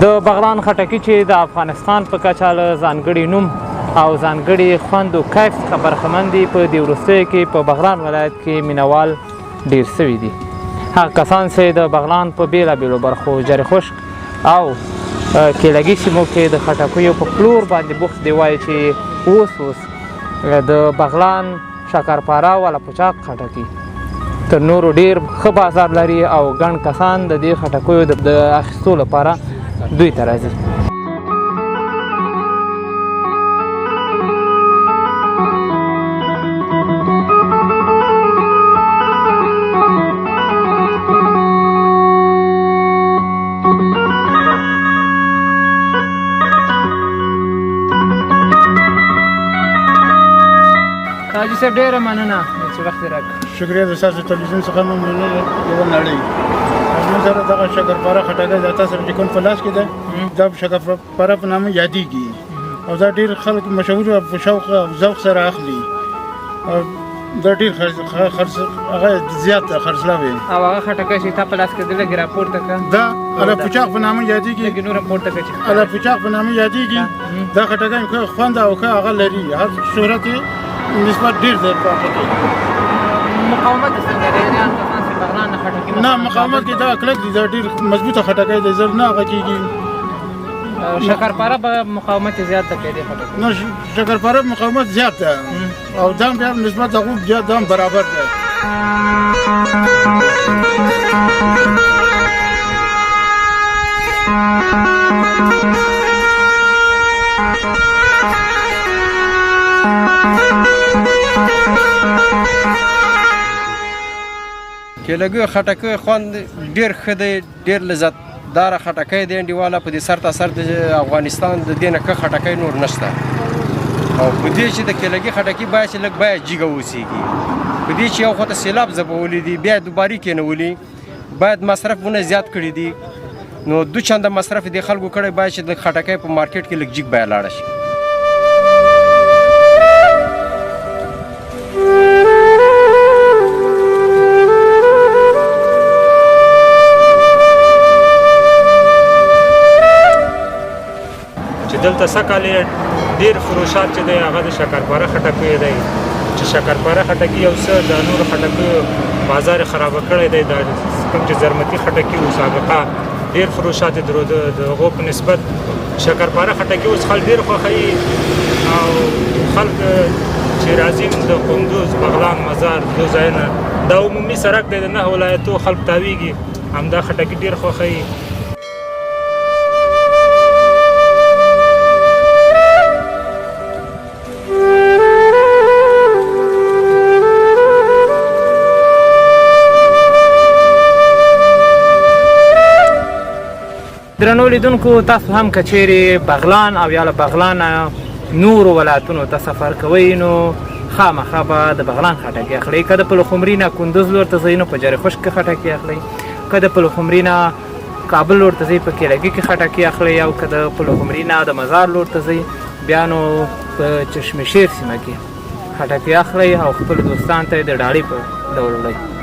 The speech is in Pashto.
د بغلان خټکي چې د افغانستان په کچه له ځانګړي نوم او ځانګړي خوند او کیف څخه برخمن دي، په دې وروستیو کې په بغلان ولایت کې مینوال ډېر سوي دي. هغه کسان چې د بغلان په بېلابېلو برخو جرې خشک او کیلګي سیمو کې د خټکیو په پلور باندې بوخت دی، وایي چې اوس د بغلان شکرپاره والا پچاق خټکي تر نورو ډېر ښه بازار لري او ګڼ کسان د دې خټکیو د اخیستو لپاره دوی ته راځي. حاجي صاحب ډېره مننه چې وخت یې راکړ. شکریه د ستاسو تلویزیون څخه مو مننه یوه نړۍ. زموږ سره دغه شکرپاره خټکی د تاسو سره چې کوم په لاس کې ده دا شکرپاره په نامه یادېږي او دا ډېر خلک مشهور او په شوق او ذوق سره اخلي او دا ډېر هغه زیات خرڅلاوي. او هغه خټکی چې تا په لاس کې دی لږ راپورته کړه، دا اله پچاق په نامه یادېږي. لږ نور راپورته کړه چې اله پچاق په نامه یادېږي. دا خټکی ښه خوند او ښه هغه لري، هر شهرت یې نسبت ډېر دی. مقاومت څنګه دی؟ یعنې هغه کسان چې بغلان نه خټکي نه مقاومت کې دا کلک دی، دا ډېر مضبوطه خټکی دی، زر نه هغه کېږي. شکرپاره به مقاومت زیات ده کوي خټکی؟ نه شکرپاره مقاومت زیات ده او دام بیا نسبت د هغو بیا دام برابر دی. کیلګي خټکی خوند ډېر ښه دی، ډېر لذت داره خټکی دی. انډیواله په دې سر تاسر د افغانستان د دې نه ښه خټکی نور نشته او په دې چې د کیلګي خټکي باید چې لږ باید جګه اوسېږي. په دې چې یو خوا ته سیلاب ځپولی دي، بیا دوبارې کېنولي، باید مصرفونه زیات کړي دي، نو دو چنده مصرف دې خلکو کړی، باید چې د خټکی په مارکیټ کې لږ جګ بیه لاړه شي. دلته سږکال ډېر فروشات چې دی هغه د شکرپاره خټکیو دی، چې شکرپاره خټکي یو څه د نورو خټکیو بازار یې خرابه کړی دی. دا کوم چې زرمتي خټکي و سابقه ډېر فروشات یې درلوده، د هغو په نسبت شکرپاره خټکي اوس خلک ډېر خوښوي او خلک چې راځي د کندوز، بغلان، مزار دو ځایونه، دا عمومي سړک دی د 9 ولایتو خلک تاویږي، همدا خټکي ډېر خوښوي. درنو لیدونکو، تاسو هم که چیرې بغلان او یا له بغلان نورو ولایتونو ته سفر کوئ نو خامخا به د بغلان خټکي اخلئ. که د پلخمري نه کندوز لور ته ځئ نو په جرې خشک کې خټکي اخلئ، که د پلخمري نه کابل لور ته ځئ په کیلګي کې خټکي اخلئ، او که د پلخمري نه د مزار لور ته ځئ بیا نو په چشمشیر سیمه کې خټکي اخلئ او خپل دوستان ته یې د ډاډۍ په ډول وړئ.